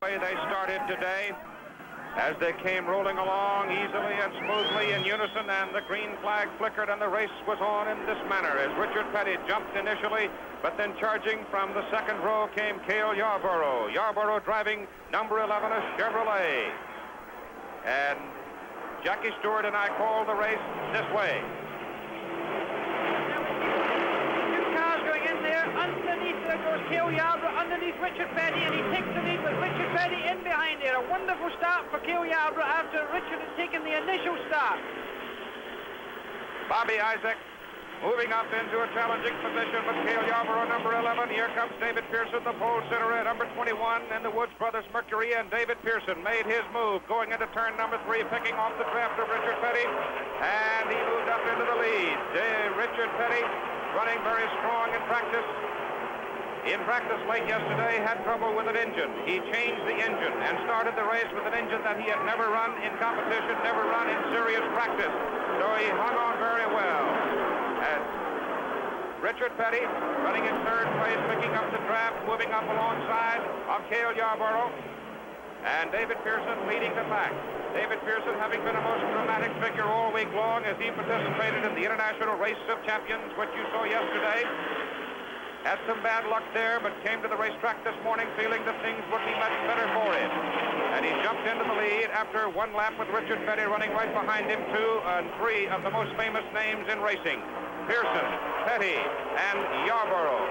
They started today as they came rolling along easily and smoothly in unison, and the green flag flickered and the race was on in this manner as Richard Petty jumped initially, but then charging from the second row came Cale Yarborough. Yarborough driving number 11, a Chevrolet. And Jackie Stewart and I called the race this way. Underneath there goes Cale Yarborough, underneath Richard Petty, and he takes the lead with Richard Petty in behind there. A wonderful start for Cale Yarborough after Richard had taken the initial start. Bobby Isaac moving up into a challenging position with Cale Yarborough, number 11. Here comes David Pearson, the pole sitter at number 21 in the Woods Brothers Mercury, and David Pearson made his move going into turn number 3, picking off the draft of Richard Petty, and he moved up into the lead. Richard Petty running very strong in practice. In practice late yesterday, had trouble with an engine. He changed the engine and started the race with an engine that he had never run in competition, never run in serious practice. So he hung on very well. And Richard Petty running in third place, picking up the draft, moving up alongside of Cale Yarborough. And David Pearson leading the pack. David Pearson having been a most dramatic figure all week long as he participated in the International Race of Champions, which you saw yesterday. Had some bad luck there, but came to the racetrack this morning feeling that things would be much better for him. And he jumped into the lead after one lap with Richard Petty running right behind him, 2 and 3 of the most famous names in racing. Pearson, Petty, and Yarborough.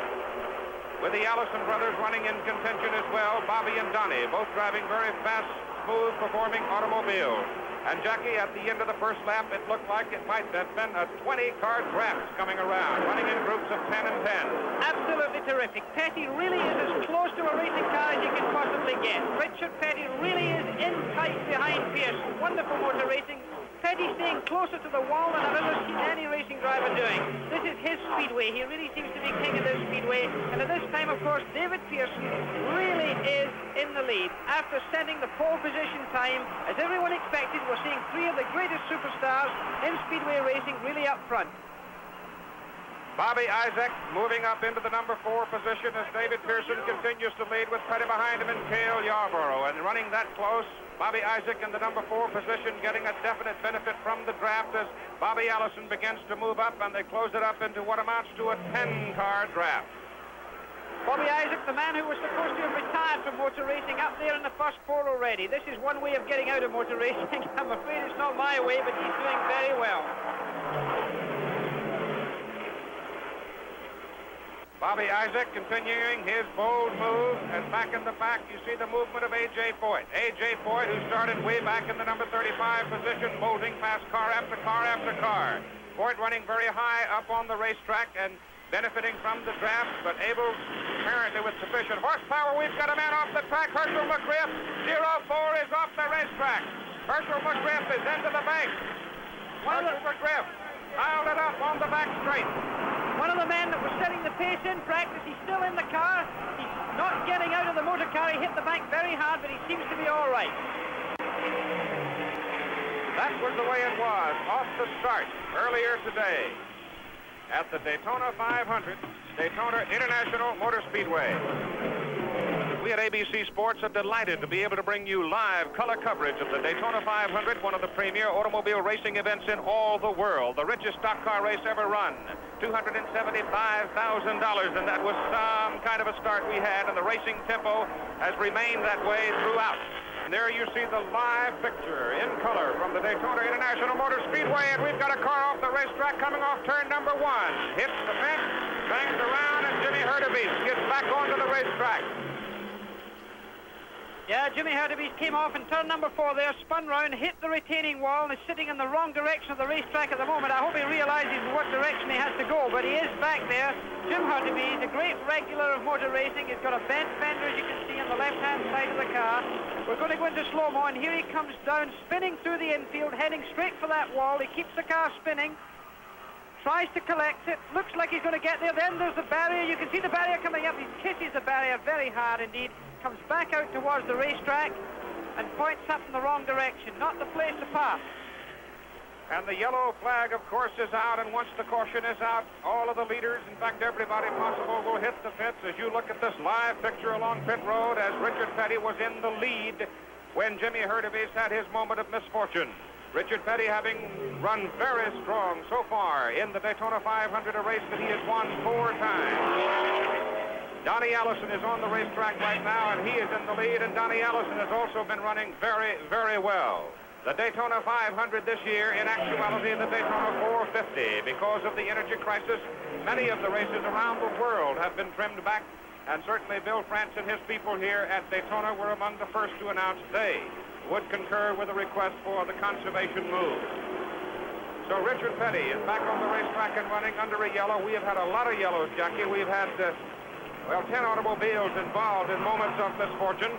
With the Allison brothers running in contention as well, Bobby and Donnie, both driving very fast, smooth performing automobiles. And Jackie, at the end of the first lap, it looked like it might have been a 20-car draft coming around, running in groups of 10 and 10. Absolutely terrific. Petty really is as close to a racing car as you can possibly get. Richard Petty really is in tight behind Pearson. Wonderful motor racing. Petty staying closer to the wall than I've ever seen any racing driver doing. This is his speedway. He really seems to be king of this speedway. And at this time, of course, David Pearson really is in the lead. After setting the pole position time, as everyone expected, we're seeing 3 of the greatest superstars in speedway racing really up front. Bobby Isaac moving up into the number 4 position as David Pearson continues to lead with Petty behind him and Cale Yarborough. And running that close, Bobby Isaac in the number 4 position getting a definite benefit from the draft as Bobby Allison begins to move up, and they close it up into what amounts to a 10-car draft. Bobby Isaac, the man who was supposed to have retired from motor racing, up there in the first 4 already. This is one way of getting out of motor racing. I'm afraid it's not my way, but he's doing very well. Bobby Isaac continuing his bold move, and back in the back you see the movement of A.J. Foyt. A.J. Foyt, who started way back in the number 35 position, bolting past car after car after car. Foyt running very high up on the racetrack and benefiting from the draft, but able apparently with sufficient horsepower. We've got a man off the track. Herschel McGriff, 04 is off the racetrack. Herschel McGriff is into the bank. Herschel McGriff piled it up on the back straight. One of the men that was setting the pace in practice, he's still in the car. He's not getting out of the motor car. He hit the bank very hard, but he seems to be all right. That was the way it was off the start earlier today at the Daytona 500, Daytona International Motor Speedway. We at ABC Sports are delighted to be able to bring you live color coverage of the Daytona 500, one of the premier automobile racing events in all the world. The richest stock car race ever run, $275,000, and that was some kind of a start we had, and the racing tempo has remained that way throughout. And there you see the live picture in color from the Daytona International Motor Speedway, and we've got a car off the racetrack coming off turn number 1. Hits the fence, bangs around, and Jimmy Hurtubise gets back onto the racetrack. Yeah, Jimmy Hurtubise came off in turn number 4 there, spun round, hit the retaining wall, and is sitting in the wrong direction of the racetrack at the moment. I hope he realizes what direction he has to go, but he is back there. Jim Hurtubise, a great regular of motor racing. He's got a bent fender, as you can see, on the left-hand side of the car. We're going to go into slow-mo, and here he comes down, spinning through the infield, heading straight for that wall. He keeps the car spinning, tries to collect it, looks like he's going to get there. Then there's the barrier. You can see the barrier coming up. He kisses the barrier very hard indeed. Comes back out towards the racetrack and points up in the wrong direction. Not the place to pass. And the yellow flag, of course, is out, and once the caution is out, all of the leaders, in fact, everybody possible, will hit the pits. As you look at this live picture along pit road, as Richard Petty was in the lead when Jimmy Hurtubise had his moment of misfortune. Richard Petty having run very strong so far in the Daytona 500, a race that he has won 4 times. Donnie Allison is on the racetrack right now, and he is in the lead, and Donnie Allison has also been running very, very well. The Daytona 500 this year, in actuality, the Daytona 450. Because of the energy crisis, many of the races around the world have been trimmed back, and certainly Bill France and his people here at Daytona were among the first to announce they would concur with a request for the conservation move. So Richard Petty is back on the racetrack and running under a yellow. We have had a lot of yellows, Jackie. We've had, 10 automobiles involved in moments of misfortune.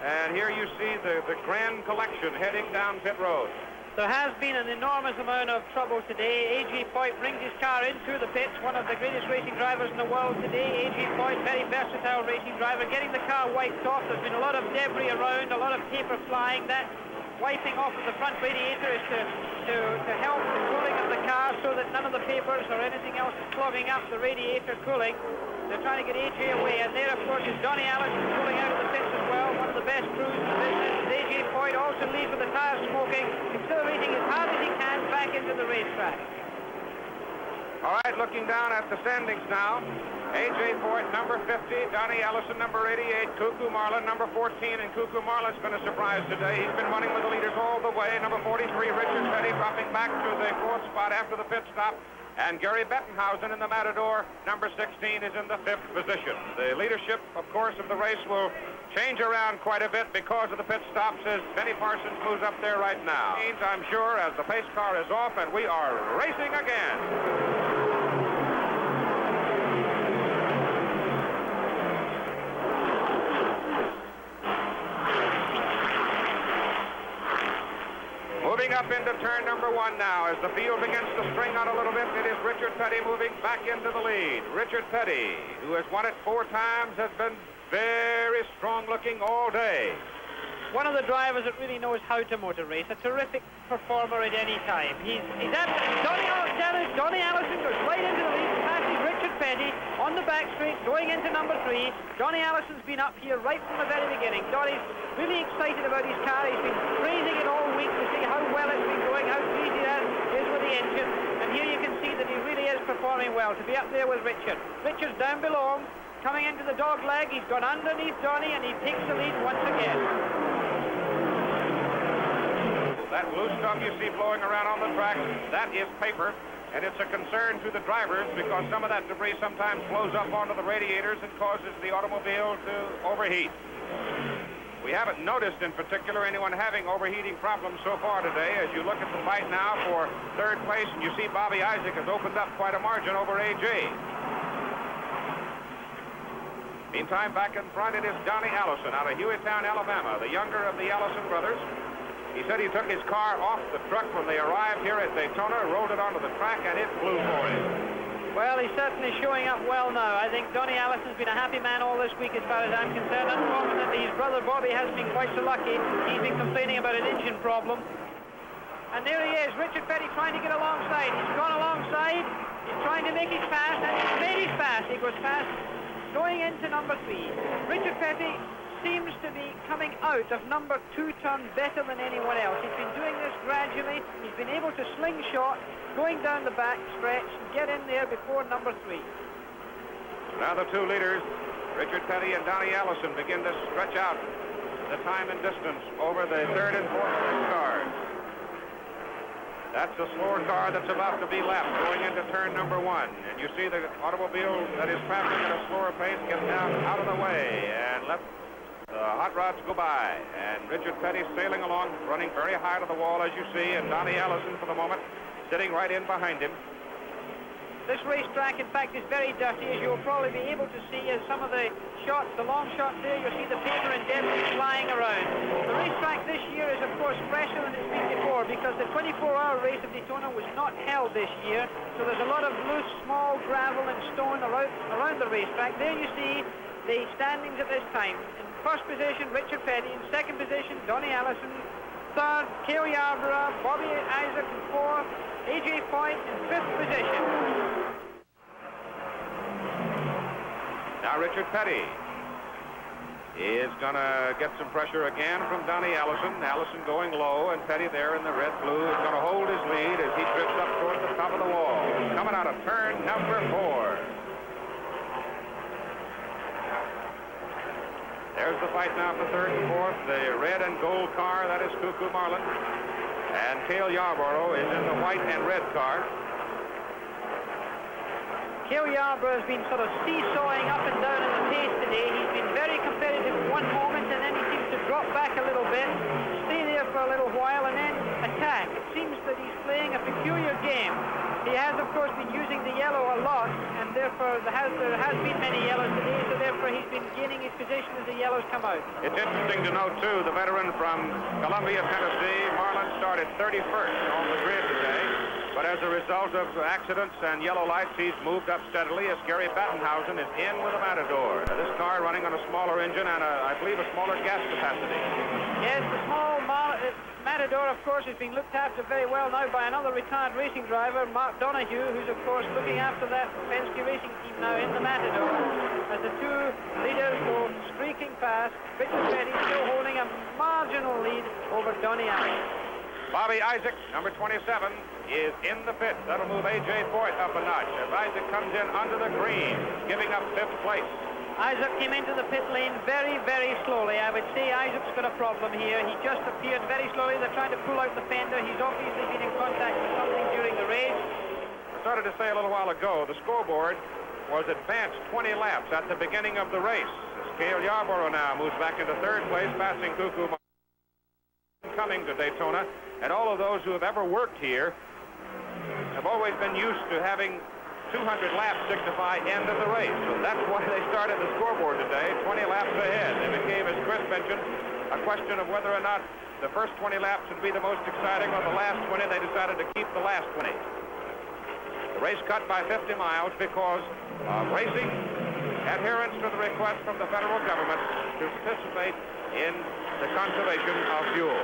And here you see the grand collection heading down pit road. There has been an enormous amount of trouble today. A.J. Foyt brings his car into the pits, one of the greatest racing drivers in the world today. A.J. Foyt, very versatile racing driver, getting the car wiped off. There's been a lot of debris around, a lot of paper flying. That wiping off of the front radiator is to help the cooling of the car so that none of the papers or anything else is clogging up the radiator cooling. They're trying to get A.J. away, and there, of course, is Donnie Allison pulling out of the pits as well, one of the best crews in the business. A.J. Foyt also leads with the tires smoking, accelerating as hard as he can back into the racetrack. All right, looking down at the standings now. A.J. Foyt, number 50, Donnie Allison, number 88, Cuckoo Marlin, number 14, and Cuckoo Marlin's been a surprise today. He's been running with the leaders all the way. Number 43, Richard Petty, dropping back to the 4th spot after the pit stop. And Gary Bettenhausen in the Matador, number 16, is in the 5th position. The leadership, of course, of the race will change around quite a bit because of the pit stops as Benny Parsons moves up there right now. I'm sure, as the pace car is off, and we are racing again. Moving up into turn number 1 now as the field begins to string out a little bit. It is Richard Petty moving back into the lead. Richard Petty, who has won it 4 times, has been very strong looking all day. One of the drivers that really knows how to motor race, a terrific performer at any time. He's absolutely, Donnie Allison goes right into the lead, passes Richard Petty on the back straight, going into number 3. Donnie Allison's been up here right from the very beginning. Donnie's really excited about his car. He's been praising it all week to see how well it's been going, how easy that is with the engine. And here you can see that he really is performing well to be up there with Richard. Richard's down below him, coming into the dog leg. He's gone underneath Donnie, and he takes the lead once again. That blue stuff you see blowing around on the track, that is paper, and it's a concern to the drivers because some of that debris sometimes flows up onto the radiators and causes the automobile to overheat. We haven't noticed in particular anyone having overheating problems so far today. As you look at the fight now for 3rd place, and you see Bobby Isaac has opened up quite a margin over A.J. Meantime, back in front, it is Donnie Allison out of Hueytown, Alabama, the younger of the Allison brothers. He said he took his car off the truck when they arrived here at Daytona, rolled it onto the track, and it flew for him. Well, he's certainly showing up well now. I think Donnie Allison's been a happy man all this week as far as I'm concerned. Unfortunately, his brother Bobby hasn't been quite so lucky. He's been complaining about an engine problem. And there he is, Richard Petty trying to get alongside. He's gone alongside. He's trying to make it fast, and he's made it fast. He goes fast going into number 3. Richard Petty seems to be coming out of number 2 turn better than anyone else. He's been doing this gradually. He's been able to slingshot, going down the back stretch, and get in there before number 3. Now the 2 leaders, Richard Petty and Donnie Allison, begin to stretch out the time and distance over the 3rd and 4th place cars. That's the slower car that's about to be lapped going into turn number 1. And you see the automobile that is traveling at a slower pace get down out of the way and let the hot rods go by. And Richard Petty sailing along, running very high to the wall, as you see, and Donnie Allison, for the moment, sitting right in behind him. This racetrack, in fact, is very dirty, as you'll probably be able to see as some of the shots, the long shots there, you'll see the paper and debris flying around. The racetrack this year is, of course, fresher than it's been before because the 24-hour race of Daytona was not held this year, so there's a lot of loose, small gravel and stone around the racetrack. There you see the standings at this time. In 1st position, Richard Petty. In 2nd position, Donnie Allison. third, Cale Yarborough, Bobby Isaac in fourth, A.J. Foyt in fifth position. Now Richard Petty is going to get some pressure again from Donnie Allison. Allison going low, and Petty there in the red-blue is going to hold his lead as he drifts up towards the top of the wall. Coming out of turn number 4. There's the fight now for third and fourth. The red and gold car, that is Cuckoo Marlin. And Cale Yarborough is in the white and red car. Cale Yarborough has been sort of seesawing up and down in the pace today. He's been very competitive at one moment, and then he seems to drop back a little bit, stay there for a little while, and then attack. It seems that he's playing a peculiar game. He has, of course, been using the yellow a lot, and therefore there has been many yellows today, so therefore he's been gaining his position as the yellows come out. It's interesting to note, too, the veteran from Columbia, Tennessee, Marlin, started 31st on the grid today. But as a result of accidents and yellow lights, he's moved up steadily as Gary Battenhausen is in with a Matador. Now, this car running on a smaller engine and, I believe, a smaller gas capacity. Yes, the small Matador, of course, is being looked after very well now by another retired racing driver, Mark Donoghue, who's, of course, looking after that Penske racing team now in the Matador. As the two leaders go streaking past, Richard Petty still holding a marginal lead over Donnie Allen. Bobby Isaac, number 27, is in the pit. That'll move A.J. Foyt up a notch as Isaac comes in under the green, giving up 5th place. Isaac came into the pit lane very, very slowly. I would say Isaac's got a problem here. He just appeared very slowly. They're trying to pull out the fender. He's obviously been in contact with something during the race. I started to say a little while ago, the scoreboard was advanced 20 laps at the beginning of the race. Cale Yarborough now moves back into 3rd place, passing Cuckoo coming to Daytona. And all of those who have ever worked here have always been used to having 200 laps signify end of the race. So that's why they started the scoreboard today, 20 laps ahead. And it gave, as Chris mentioned, a question of whether or not the first 20 laps would be the most exciting or the last 20. They decided to keep the last 20. The race cut by 50 miles because of racing adherence to the request from the federal government to participate in the conservation of fuel.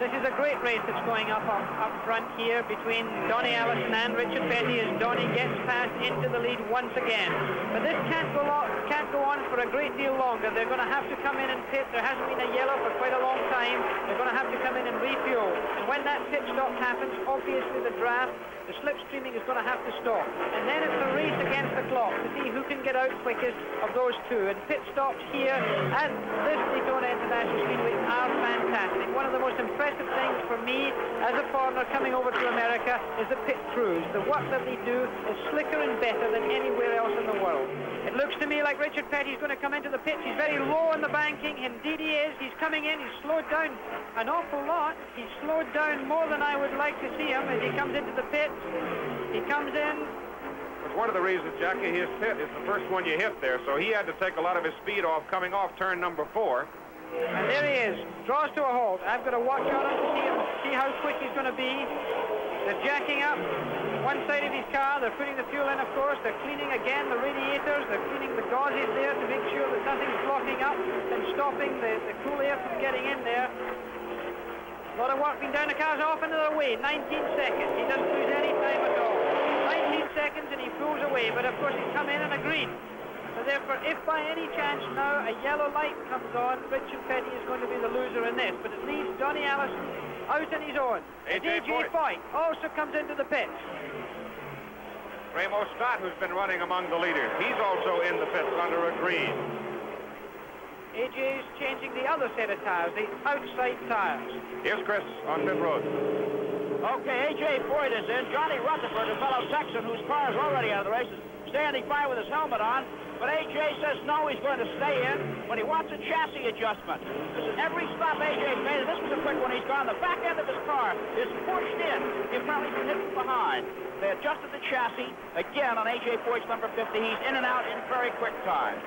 This is a great race that's going up front here between Donnie Allison and Richard Petty as Donnie gets past into the lead once again. But this can't go on for a great deal longer. They're going to have to come in and pit. There hasn't been a yellow for quite a long time. They're going to have to come in and refuel. And when that pit stop happens, obviously the draft, the slipstreaming is going to have to stop. And then it's a race against the clock to see who can get out quickest of those two. And pit stops here at this Daytona International Speedway are fantastic. One of the most impressive things for me as a foreigner coming over to America is the pit crews. The work that they do is slicker and better than anywhere else in the world. It looks to me like Richard Petty's going to come into the pits. He's very low in the banking. Indeed he is. He's coming in. He's slowed down an awful lot. He's slowed down more than I would like to see him as he comes into the pits. He comes in. It's one of the reasons, Jackie, his pit is the first one you hit there, so he had to take a lot of his speed off coming off turn number 4. And there he is, draws to a halt. I've got to watch out to see how quick he's going to be. They're jacking up one side of his car. They're putting the fuel in, of course. They're cleaning again the radiators. They're cleaning the gauzes there to make sure that nothing's blocking up and stopping the cool air from getting in there. A lot of work being done. The car's off into the way. 19 seconds. He doesn't lose any time at all. 19 seconds and he pulls away. But, of course, he's come in a green. So therefore, if by any chance now a yellow light comes on, Richard Petty is going to be the loser in this. But it leaves Donnie Allison out on his own. A.J. Foyt also comes into the pits. Ramo Stott, who's been running among the leaders, he's also in the pits under a green. A.J.'s changing the other set of tires, the outside tires. Here's Chris on pit road. Okay, A.J. Foyt is in. Johnny Rutherford, a fellow Texan whose car is already out of the race, is standing by with his helmet on. But A.J. says no, he's going to stay in, but he wants a chassis adjustment. Listen, every stop A.J. made, this was a quick one, he's gone. The back end of his car is pushed in. He apparently been hit from behind. They adjusted the chassis again on A.J. Foyt's number 50. He's in and out in very quick time.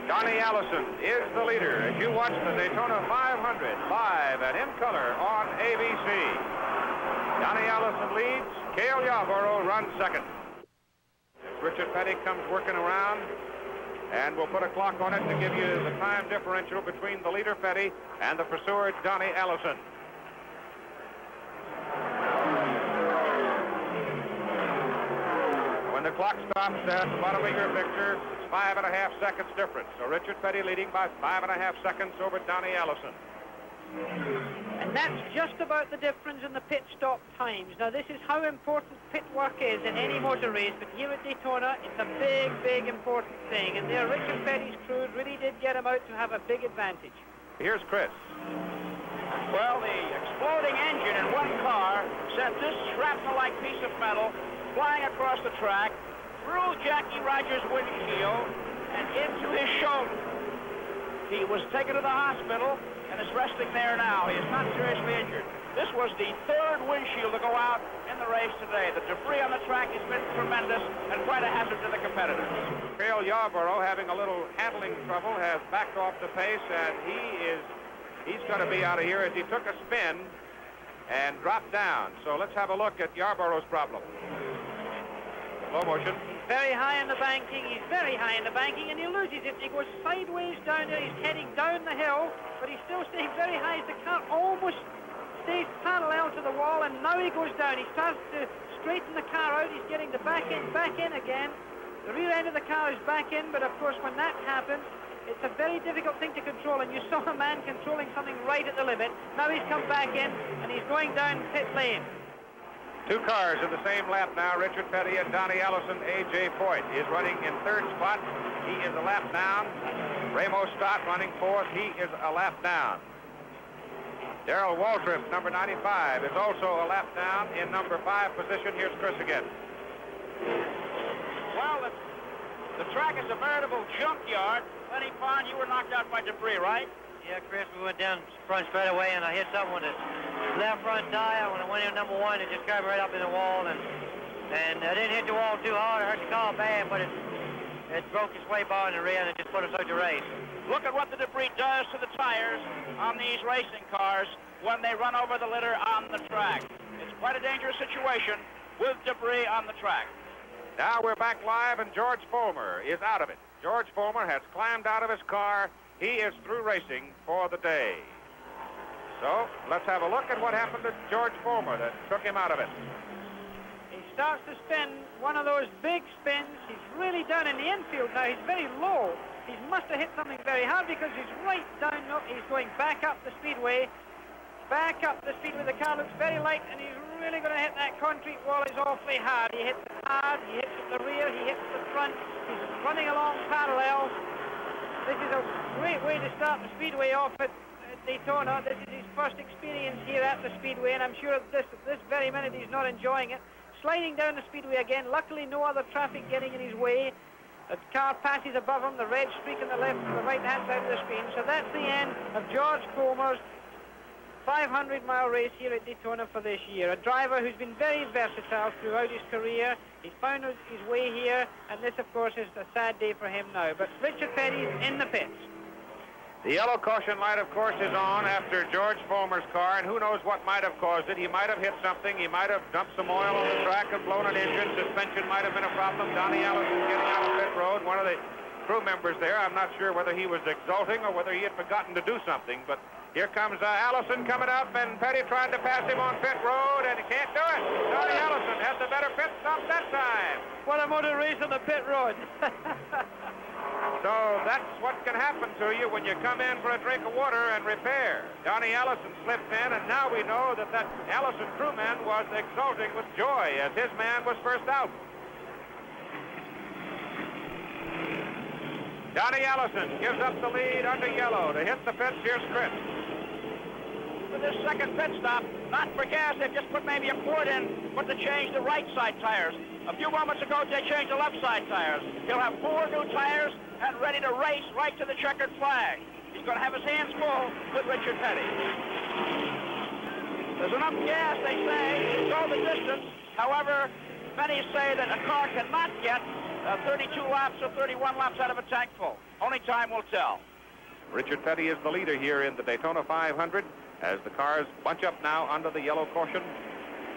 Donnie Allison is the leader as you watch the Daytona 500 live and in color on ABC. Donnie Allison leads. Cale Yarborough runs second. Richard Petty comes working around And we'll put a clock on it to give you the time differential between the leader, Petty, and the pursuer, Donnie Allison. When the clock stops at the bottom of your picture, it's 5.5 seconds difference. So Richard Petty leading by 5.5 seconds over Donnie Allison. And that's just about the difference in the pit stop times. Now, this is how important pit work is in any motor race, but here at Daytona, it's a big, big important thing. And there, Richard Petty's crew really did get him out to have a big advantage. Here's Chris. Well, the exploding engine in one car sent this shrapnel-like piece of metal flying across the track, through Jackie Rogers' windshield, and into his shoulder. He was taken to the hospital and is resting there now. He is not seriously injured. This was the third windshield to go out in the race today. The debris on the track has been tremendous and quite a hazard to the competitors. Cale Yarborough, having a little handling trouble, has backed off the pace, and he's going to be out of here as he took a spin and dropped down. So let's have a look at Yarborough's problem. Slow motion. Very high in the banking. He's very high in the banking, and he loses it. He goes sideways down there. He's heading down the hill, but he's still staying very high. The car almost stays parallel to the wall, and now he goes down. He starts to straighten the car out. He's getting the back in again. The rear end of the car is back in, but of course, when that happens, it's a very difficult thing to control, and you saw a man controlling something right at the limit. Now he's come back in, and he's going down pit lane. Two cars in the same lap now. Richard Petty and Donnie Allison. A.J. Foyt is running in third spot. He is a lap down. Ramo Stott running fourth. He is a lap down. Darrell Waltrip, number 95, is also a lap down in number 5 position. Here's Chris again. Well, the track is a veritable junkyard. Lenny Pond, you were knocked out by debris, right? Yeah, Chris, we went down front straight away, and I hit something with the left front tire. When I went in number 1, it just carried right up in the wall, and I didn't hit the wall too hard. I hurt the car bad, but it broke the sway bar in the rear, and it just put us out the race. Look at what the debris does to the tires on these racing cars when they run over the litter on the track. It's quite a dangerous situation with debris on the track. Now we're back live, and George Fulmer is out of it. George Fulmer has climbed out of his car. He is through racing for the day. So let's have a look at what happened to George Fulmer that took him out of it. He starts to spin one of those big spins. He's really down in the infield now. He's very low. He must have hit something very hard because he's right down. He's going back up the speedway. Back up the speedway. The car looks very light, and he's really going to hit that concrete wall. It's awfully hard. He hits it hard. He hits it the rear. He hits the front. He's running along parallel. This is a great way to start the Speedway off at Daytona. This is his first experience here at the Speedway, and I'm sure at this very minute he's not enjoying it. Sliding down the Speedway again. Luckily, no other traffic getting in his way. The car passes above him, the red streak on the left and the right-hand side of the screen. So that's the end of George Fulmer's 500-mile race here at Daytona for this year. A driver who's been very versatile throughout his career. He's found his way here, and this, of course, is a sad day for him now. But Richard Petty's in the pits. The yellow caution light, of course, is on after George Fulmer's car, and who knows what might have caused it. He might have hit something. He might have dumped some oil on the track and blown an engine. Suspension might have been a problem. Donnie Allison getting out of pit road. One of the crew members there, I'm not sure whether he was exulting or whether he had forgotten to do something, but here comes Allison coming up, and Petty tried to pass him on pit road, and he can't do it. Donnie Allison has the better pit stop that time. What a motor race on the pit road. So that's what can happen to you when you come in for a drink of water and repair. Donnie Allison slipped in, and now we know that Allison crewman was exulting with joy as his man was first out. Donnie Allison gives up the lead under yellow to hit the pits. Here's Chris. For this second pit stop, not for gas, they've just put maybe a quart in, but to change the right side tires. A few moments ago, they changed the left side tires. He'll have 4 new tires and ready to race right to the checkered flag. He's going to have his hands full with Richard Petty. There's enough gas, they say, to go the distance. However, many say that a car cannot get 32 laps or 31 laps out of a tank full. Only time will tell. Richard Petty is the leader here in the Daytona 500 as the cars bunch up now under the yellow caution.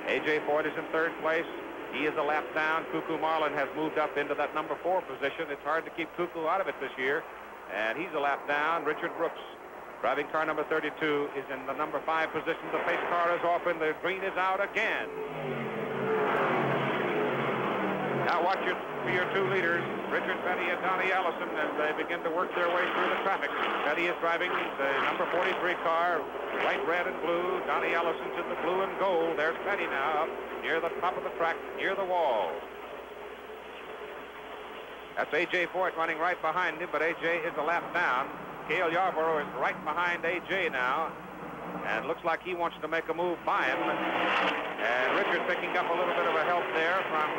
A.J. Foyt is in third place. He is a lap down. Cuckoo Marlin has moved up into that number 4 position. It's hard to keep Cuckoo out of it this year. And he's a lap down. Richard Brooks, driving car number 32, is in the number 5 position. The pace car is off and the green is out again. Now watch for your 2 leaders, Richard Petty and Donnie Allison, as they begin to work their way through the traffic. Petty is driving the number 43 car, white, red, and blue. Donnie Allison's in the blue and gold. There's Petty now, up near the top of the track, near the wall. That's A.J. Foyt running right behind him, but A.J. is a lap down. Cale Yarborough is right behind A.J. now, and looks like he wants to make a move by him. And Richard picking up a little bit of a help there from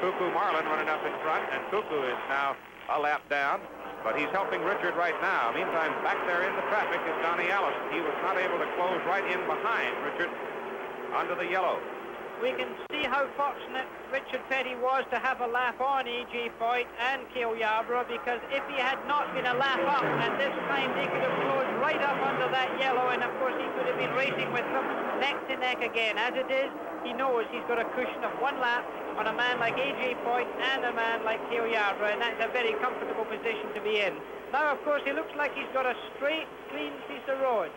Cuckoo Marlin running up in front, and Cuckoo is now a lap down, but he's helping Richard right now. Meantime, back there in the traffic is Donnie Allison. He was not able to close right in behind Richard under the yellow. We can see how fortunate Richard Petty was to have a lap on A.J. Foyt and Cale Yarborough, because if he had not been a lap up at this time, they could have closed right up under that yellow, and of course he could have been racing with them neck to neck again. As it is, he knows he's got a cushion of 1 lap on a man like A.J. Foyt and a man like Cale Yarborough, and that's a very comfortable position to be in. Now, of course, he looks like he's got a straight, clean piece of road,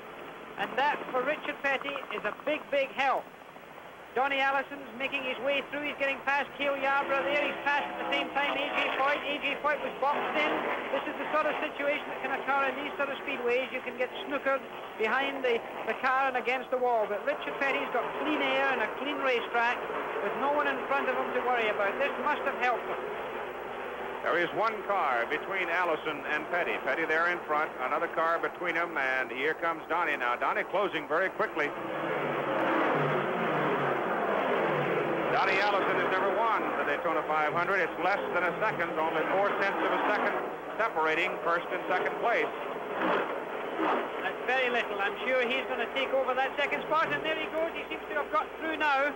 and that, for Richard Petty, is a big, big help. Donnie Allison's making his way through. He's getting past Cale Yarborough there. He's passed at the same time A.J. Foyt. A.J. Foyt was boxed in. This is the sort of situation that can occur in these sort of speedways. You can get snookered behind the car and against the wall. But Richard Petty's got clean air and a clean racetrack with no one in front of him to worry about. This must have helped him. There is 1 car between Allison and Petty. Petty there in front, another car between them, and here comes Donnie now. Donnie closing very quickly. Donnie Allison has never won the Daytona 500. It's less than a second, only 4 tenths of a second separating first and second place. That's very little. I'm sure he's going to take over that second spot, and there he goes. He seems to have got through now.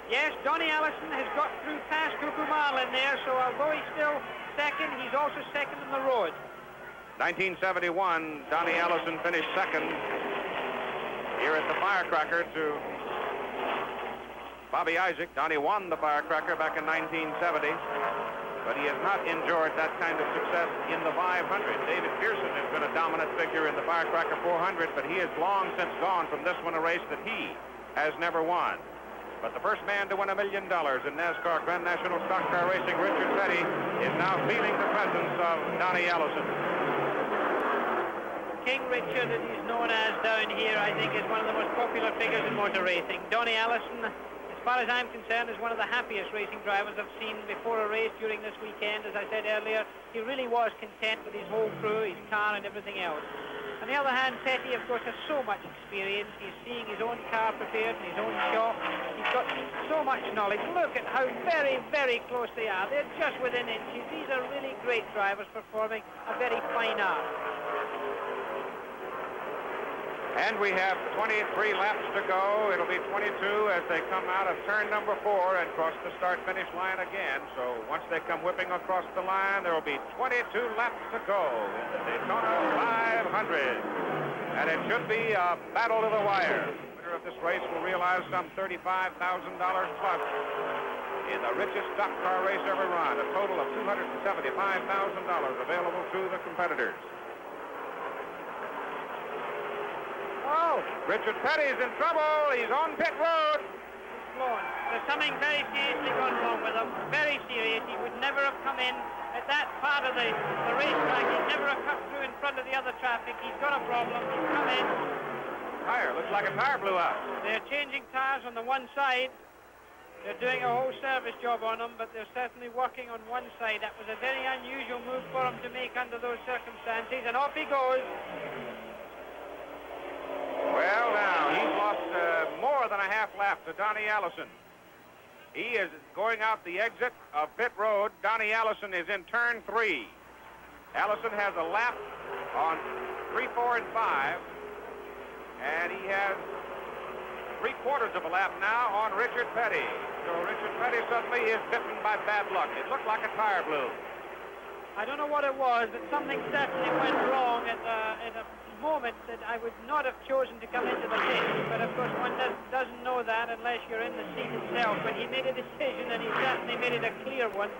Yes, Donnie Allison has got through past Cuckoo Marlin there, so although he's still second, he's also second in the road. 1971, Donnie Allison finished second here at the Firecracker to Bobby Isaac. Donnie won the Firecracker back in 1970, but he has not enjoyed that kind of success in the 500. David Pearson has been a dominant figure in the Firecracker 400, but he has long since gone from this one, a race that he has never won. But the first man to win $1 million in NASCAR Grand National Stock Car Racing, Richard Petty, is now feeling the presence of Donnie Allison. King Richard, as he's known as down here, I think is one of the most popular figures in motor racing. Donnie Allison, as far as I'm concerned, is one of the happiest racing drivers I've seen before a race during this weekend. As I said earlier, he really was content with his whole crew, his car, and everything else. On the other hand, Petty, of course, has so much experience. He's seeing his own car prepared in his own shop. He's got so much knowledge. Look at how very, very close they are. They're just within inches. These are really great drivers performing a very fine art. And we have 23 laps to go. It'll be 22 as they come out of turn number 4 and cross the start-finish line again. So once they come whipping across the line, there will be 22 laps to go in the Daytona 500. And it should be a battle to the wire. The winner of this race will realize some $35,000 plus in the richest stock car race ever run. A total of $275,000 available to the competitors. Oh, Richard Petty's in trouble. He's on pit road. There's something very seriously gone wrong with him. Very serious. He would never have come in at that part of the racetrack. He'd never have cut through in front of the other traffic. He's got a problem. He's come in. Tire. Looks like a tire blew out. They're changing tires on the one side. They're doing a whole service job on them, but they're certainly working on one side. That was a very unusual move for him to make under those circumstances, and off he goes. Well, now, he's lost more than a half lap to Donnie Allison. He is going out the exit of pit road. Donnie Allison is in turn 3. Allison has a lap on 3, 4, and 5. And he has 3/4 of a lap now on Richard Petty. So Richard Petty suddenly is bitten by bad luck. It looked like a tire blew. I don't know what it was, but something certainly went wrong at a moment that I would not have chosen to come into the pit. But of course, one doesn't know that unless you're in the seat itself. But he made a decision, and he certainly made it a clear one.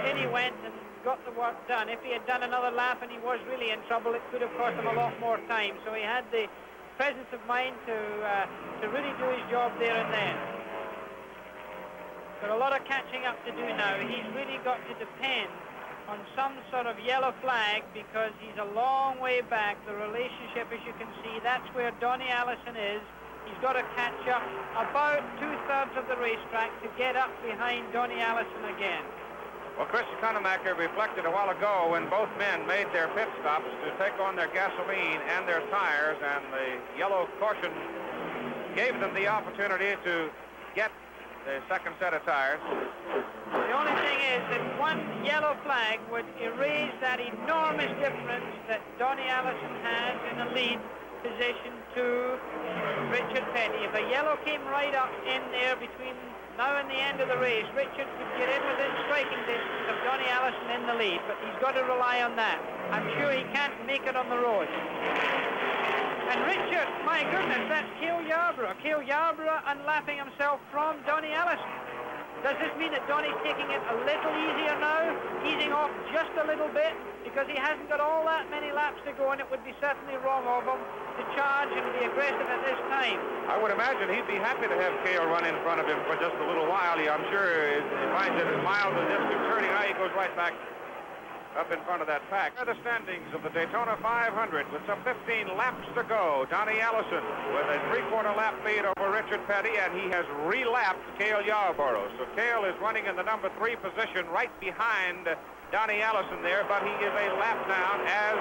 In he went and got the work done. If he had done another lap and he was really in trouble, it could have cost him a lot more time. So he had the presence of mind to really do his job there and then. Got a lot of catching up to do now. He's really got to depend on some sort of yellow flag because he's a long way back. The relationship, as you can see, that's where Donnie Allison is. He's got to catch up about 2/3 of the racetrack to get up behind Donnie Allison again. Well, Chris Economaker reflected a while ago when both men made their pit stops to take on their gasoline and their tires, and the yellow caution gave them the opportunity to get the second set of tires. The only thing is that one yellow flag would erase that enormous difference that Donnie Allison has in the lead position to Richard Petty. If a yellow came right up in there between now and the end of the race, Richard could get in within striking distance of Donnie Allison in the lead, but he's got to rely on that. I'm sure he can't make it on the road. And Richard, my goodness, that's Cale Yarborough. Cale Yarborough unlapping himself from Donnie Allison. Does this mean that Donnie's taking it a little easier now, easing off just a little bit, because he hasn't got all that many laps to go, and it would be certainly wrong of him to charge and be aggressive at this time? I would imagine he'd be happy to have Cale run in front of him for just a little while. I'm sure he finds it as mild as disconcerting. Now he goes right back up in front of that pack. Here are the standings of the Daytona 500 with some 15 laps to go. Donnie Allison with a 3/4 lap lead over Richard Petty, and he has relapped Cale Yarborough. So Cale is running in the number 3 position right behind Donnie Allison there, but he is a lap down, as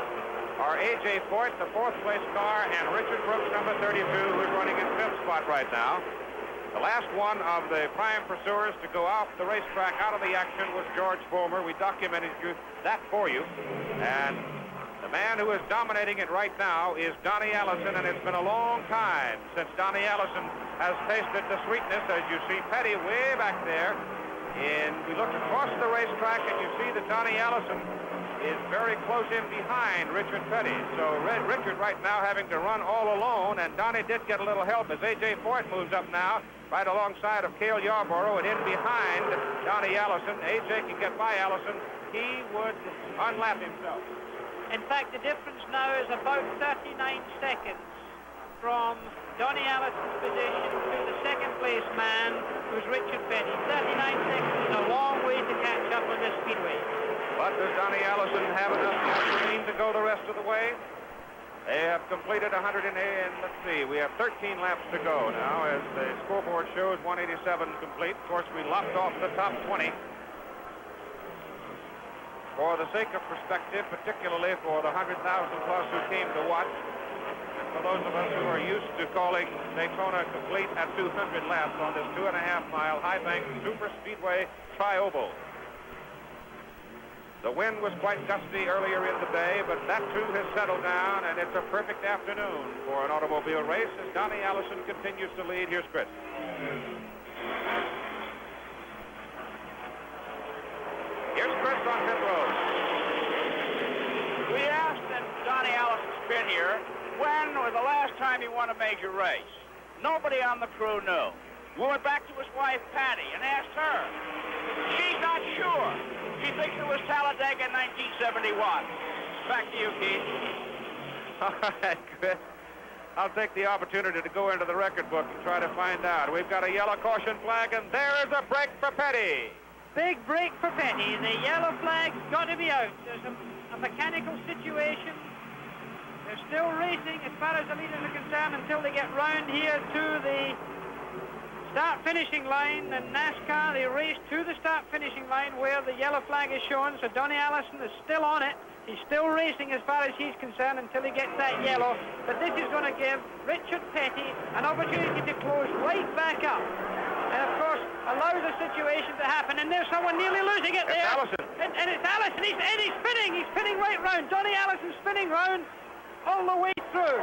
are A.J. Foyt, the 4th place car, and Richard Brooks, number 32, who's running in 5th spot right now. The last one of the prime pursuers to go off the racetrack out of the action was George Foreman. We documented that for you. And the man who is dominating it right now is Donnie Allison, and it's been a long time since Donnie Allison has tasted the sweetness. As you see Petty way back there, and we look across the racetrack and you see that Donnie Allison is very close in behind Richard Petty. So Richard right now having to run all alone, and Donnie did get a little help as A.J. Foyt moves up now right alongside of Cale Yarborough and in behind Donnie Allison. A.J. can get by Allison. He would unlap himself. In fact, the difference now is about 39 seconds from Donnie Allison's position to the second place man, who's Richard Petty. 39 seconds is a long way to catch up on this Speedway. But does Donnie Allison have enough gasoline to go the rest of the way? They have completed 108, and let's see, we have 13 laps to go now, as the scoreboard shows 187 complete. Of course, we lopped off the top 20. For the sake of perspective, particularly for the 100,000 plus who came to watch, and for those of us who are used to calling Daytona complete at 200 laps on this 2.5-mile high-bank super speedway tri-oval. The wind was quite gusty earlier in the day, but that too has settled down, and it's a perfect afternoon for an automobile race as Donnie Allison continues to lead. Here's Chris. Here's Chris on pit road. We asked in Donnie Allison's pit here, when was the last time he won a major race? Nobody on the crew knew. We went back to his wife, Patty, and asked her. She's not sure. She thinks it was Talladega in 1971. Back to you, Keith. All right, Chris. I'll take the opportunity to go into the record book and try to find out. We've got a yellow caution flag, and there is a break for Petty. Big break for Petty. The yellow flag's got to be out. There's a mechanical situation. They're still racing as far as the leaders are concerned until they get round here to the start-finishing line. And NASCAR, they race to the start-finishing line where the yellow flag is shown. So Donnie Allison is still on it. He's still racing as far as he's concerned until he gets that yellow. But this is going to give Richard Petty an opportunity to close right back up. And, of course, allows the situation to happen. And there's someone nearly losing it there. It's Allison. And it's Allison. He's spinning. He's spinning right round. Donnie Allison spinning round all the way through.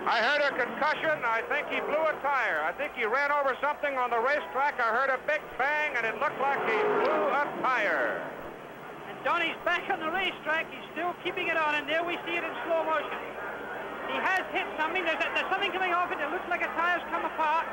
I heard a concussion. I think he blew a tire. I think he ran over something on the racetrack. I heard a big bang, and it looked like he blew a tire. And Donnie's back on the racetrack. He's still keeping it on, and there we see it in slow motion. He has hit something. There's something coming off it. It looks like a tire's come apart.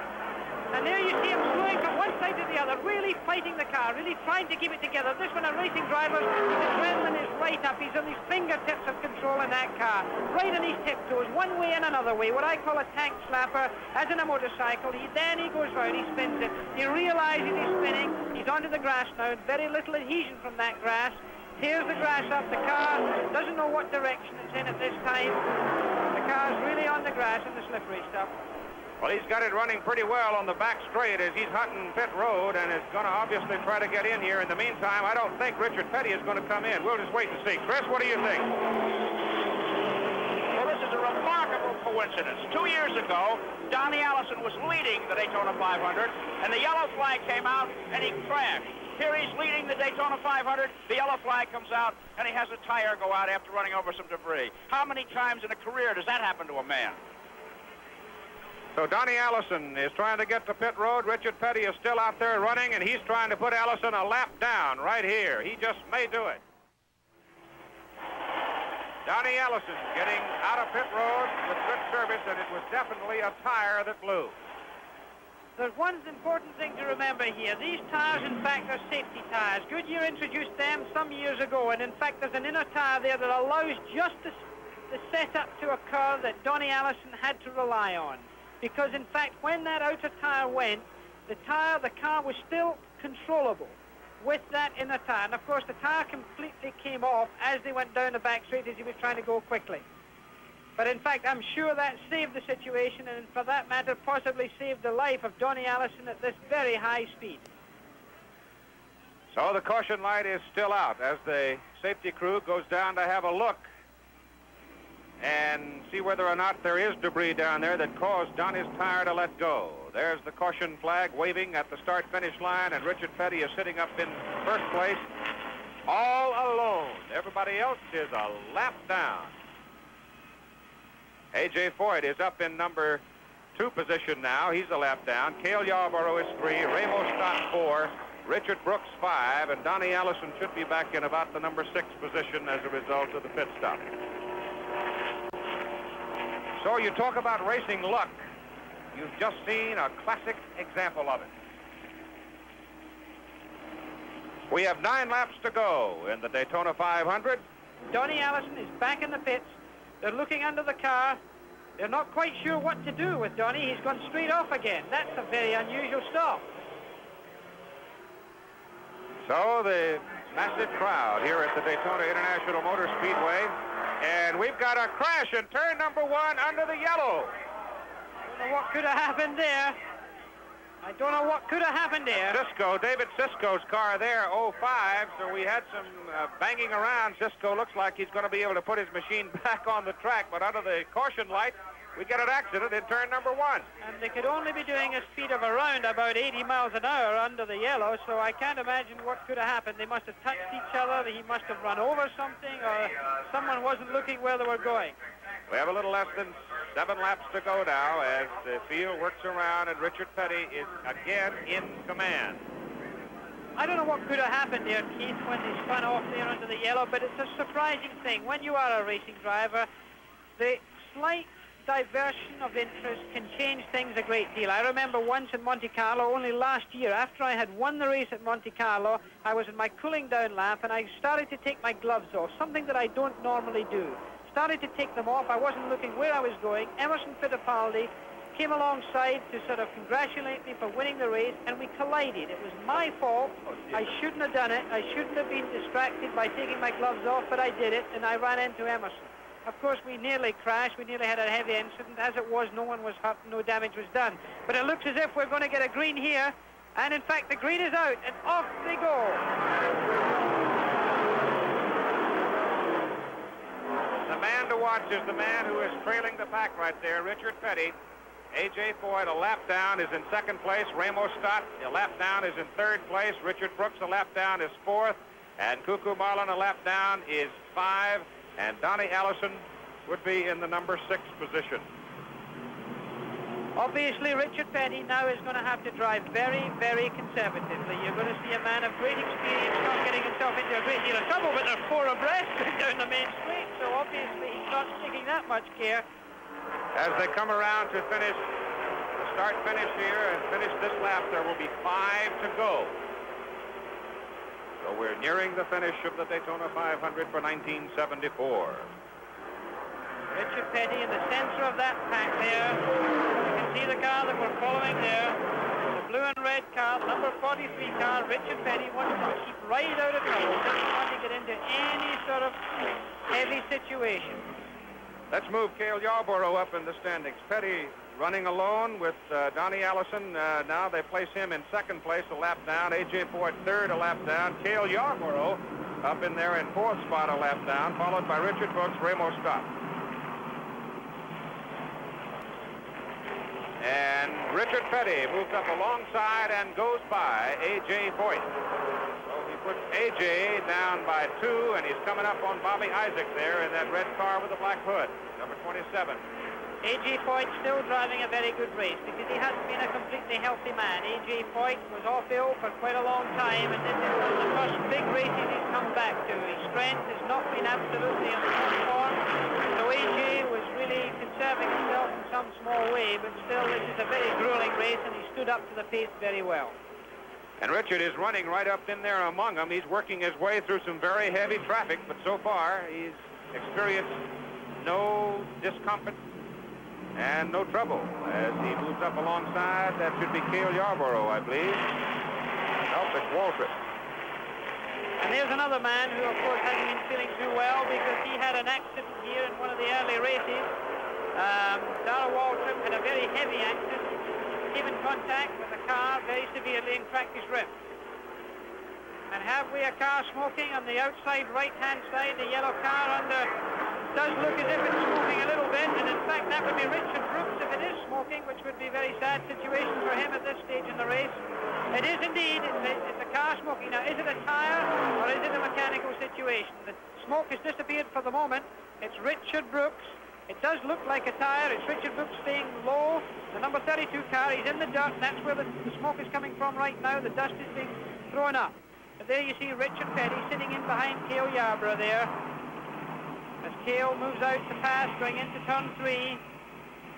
And there you see him slowing from one side to the other, really fighting the car, really trying to keep it together. This one, a racing driver, his adrenaline is right up. He's on his fingertips of control in that car, right on his tiptoes, one way and another way, what I call a tank slapper, as in a motorcycle. Then he goes round, he spins it. He realizes he's spinning. He's onto the grass now, and very little adhesion from that grass. Tears the grass up. The car doesn't know what direction it's in at this time. The car's really on the grass and the slippery stuff. Well, he's got it running pretty well on the back straight as he's hunting pit road and is going to obviously try to get in here. In the meantime, I don't think Richard Petty is going to come in. We'll just wait and see. Chris, what do you think? Well, this is a remarkable coincidence. 2 years ago, Donnie Allison was leading the Daytona 500, and the yellow flag came out, and he crashed. Here he's leading the Daytona 500. The yellow flag comes out, and he has a tire go out after running over some debris. How many times in a career does that happen to a man? So Donnie Allison is trying to get to pit road. Richard Petty is still out there running, and he's trying to put Allison a lap down right here. He just may do it. Donnie Allison getting out of pit road with good service, and it was definitely a tire that blew. There's one important thing to remember here. These tires, in fact, are safety tires. Goodyear introduced them some years ago, and in fact, there's an inner tire there that allows just the setup to occur that Donnie Allison had to rely on. Because, in fact, when that outer tire went, the car was still controllable with that inner tire. And, of course, the tire completely came off as they went down the back straight as he was trying to go quickly. But, in fact, I'm sure that saved the situation and, for that matter, possibly saved the life of Donnie Allison at this very high speed. So the caution light is still out as the safety crew goes down to have a look and see whether or not there is debris down there that caused Donnie's tire to let go. There's the caution flag waving at the start-finish line, and Richard Petty is sitting up in first place all alone. Everybody else is a lap down. A.J. Foyt is up in number 2 position now. He's a lap down. Cale Yarborough is 3, Ramos Stott 4, Richard Brooks 5, and Donnie Allison should be back in about the number 6 position as a result of the pit stop. So you talk about racing luck. You've just seen a classic example of it. We have 9 laps to go in the Daytona 500. Donnie Allison is back in the pits. They're looking under the car. They're not quite sure what to do with Donnie. He's gone straight off again. That's a very unusual stop. So the massive crowd here at the Daytona International Motor Speedway. And we've got a crash in turn number 1 under the yellow. I don't know what could have happened there. I don't know what could have happened there. Cisco, David Cisco's car there, 05. So we had some banging around. Cisco looks like he's going to be able to put his machine back on the track. But under the caution light, we get an accident in turn number 1. And they could only be doing a speed of around about 80 miles an hour under the yellow, so I can't imagine what could have happened. They must have touched each other, he must have run over something, or someone wasn't looking where they were going. We have a little less than 7 laps to go now as the field works around, and Richard Petty is again in command. I don't know what could have happened there, Keith, when they spun off there under the yellow, but it's a surprising thing. When you are a racing driver, the slight diversion of interest can change things a great deal. I remember once in Monte Carlo, only last year, after I had won the race at Monte Carlo, I was in my cooling down lap and I started to take my gloves off, something that I don't normally do. Started to take them off. I wasn't looking where I was going. Emerson Fittipaldi came alongside to sort of congratulate me for winning the race, and we collided. It was my fault. I shouldn't have done it. I shouldn't have been distracted by taking my gloves off, but I did it, and I ran into Emerson. Of course, we nearly crashed. We nearly had a heavy incident. As it was, no one was hurt, no damage was done. But it looks as if we're going to get a green here. And, in fact, the green is out, and off they go. The man to watch is the man who is trailing the pack right there, Richard Petty. A.J. Foyt, a lap down, is in 2nd place. Ramos Stott, a lap down, is in 3rd place. Richard Brooks, a lap down, is 4th. And Cuckoo Marlin, a lap down, is 5. And Donnie Allison would be in the number 6 position. Obviously, Richard Petty now is going to have to drive very, very conservatively. You're going to see a man of great experience not getting himself into a great deal of trouble, but they're 4 abreast down the main straight, so obviously he's not taking that much care. As they come around to finish, the start-finish here and finish this lap, there will be 5 to go. So we're nearing the finish of the Daytona 500 for 1974. Richard Petty in the center of that pack there. You can see the car that we're following there. The blue and red car, number 43 car. Richard Petty wants to keep right out of trouble. Doesn't want to get into any sort of heavy situation. Let's move Cale Yarborough up in the standings. Petty running alone with Donnie Allison. Now they place him in second place, a lap down. A.J. Foyt third, a lap down. Cale Yarborough up in there in fourth spot, a lap down, followed by Richard Brooks, Ramo Scott. And Richard Petty moves up alongside and goes by A.J. Foyt. So he puts A.J. down by 2, and he's coming up on Bobby Isaac there in that red car with the black hood, number 27. A.J. Foyt still driving a very good race because he hasn't been a completely healthy man. A.J. Foyt was off ill for quite a long time, and this is one of the first big races he's come back to. His strength has not been absolutely on top form, so A.J. was really conserving himself in some small way, but still this is a very grueling race, and he stood up to the pace very well. And Richard is running right up in there among them. He's working his way through some very heavy traffic, but so far he's experienced no discomfort and no trouble as he moves up alongside. That should be Cale Yarborough, I believe. Nope, it's Waltrip. And there's another man who, of course, hasn't been feeling too well because he had an accident here in one of the early races. Darrell Waltrip had a very heavy accident, came in contact with a car very severely and cracked his rib. And have we a car smoking on the outside right-hand side? The yellow car under does look as if it's smoking a little bit, and in fact that would be Richard Brooks if it is smoking, which would be a very sad situation for him at this stage in the race. It is indeed, it's a car smoking. Now, is it a tire or is it a mechanical situation? The smoke has disappeared for the moment. It's Richard Brooks. It does look like a tire. It's Richard Brooks staying low. The number 32 car, he's in the dirt, and that's where the smoke is coming from right now. The dust is being thrown up. But there you see Richard Petty sitting in behind Cale Yarborough there. As Cale moves out to pass, going into turn 3,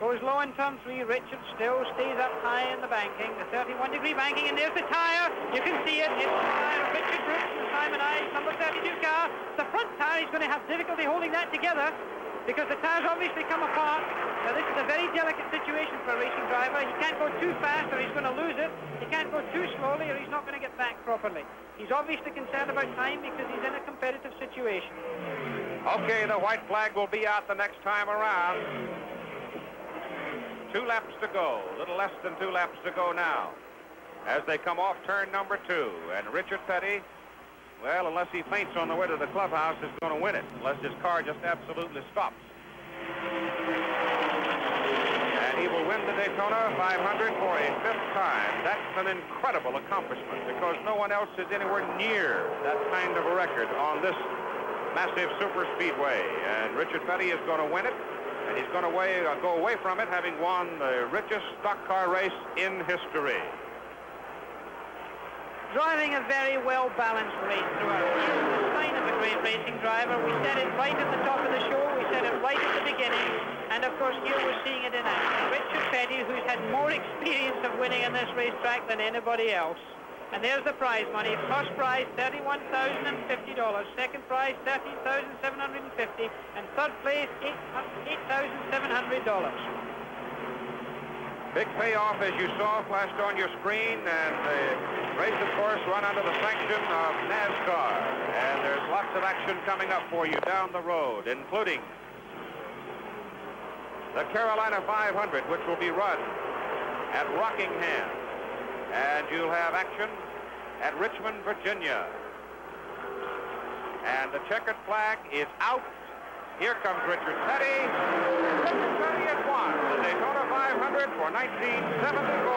goes low in turn 3. Richard still stays up high in the banking, the 31-degree banking, and there's the tire. You can see it. It's the tire of Richard Brooks and Simon Ives, number 32 car. The front tire, he's going to have difficulty holding that together because the tires obviously come apart. Now, this is a very delicate situation for a racing driver. He can't go too fast or he's going to lose it. He can't go too slowly or he's not going to get back properly. He's obviously concerned about time because he's in a competitive situation. Okay, the white flag will be out the next time around. 2 laps to go, a little less than 2 laps to go now as they come off turn number 2. And Richard Petty, well, unless he faints on the way to the clubhouse, is going to win it, unless his car just absolutely stops. And he will win the Daytona 500 for a 5th time. That's an incredible accomplishment because no one else is anywhere near that kind of a record on this massive super speedway. And Richard Petty is going to win it. And he's going to go away from it having won the richest stock car race in history. Driving a very well-balanced race throughout. He's the sign of a great racing driver. We said it right at the top of the show. We said it right at the beginning. And, of course, here we're seeing it in action. Richard Petty, who's had more experience of winning on this racetrack than anybody else. And there's the prize money. First prize, $31,050. Second prize, $13,750. And third place, $8,700. Big payoff, as you saw, flashed on your screen. And the race, of course, run under the sanction of NASCAR. And there's lots of action coming up for you down the road, including the Carolina 500, which will be run at Rockingham. And you'll have action at Richmond, Virginia. And the checkered flag is out. Here comes Richard Petty. Richard Petty has won the Daytona 500 for 1974.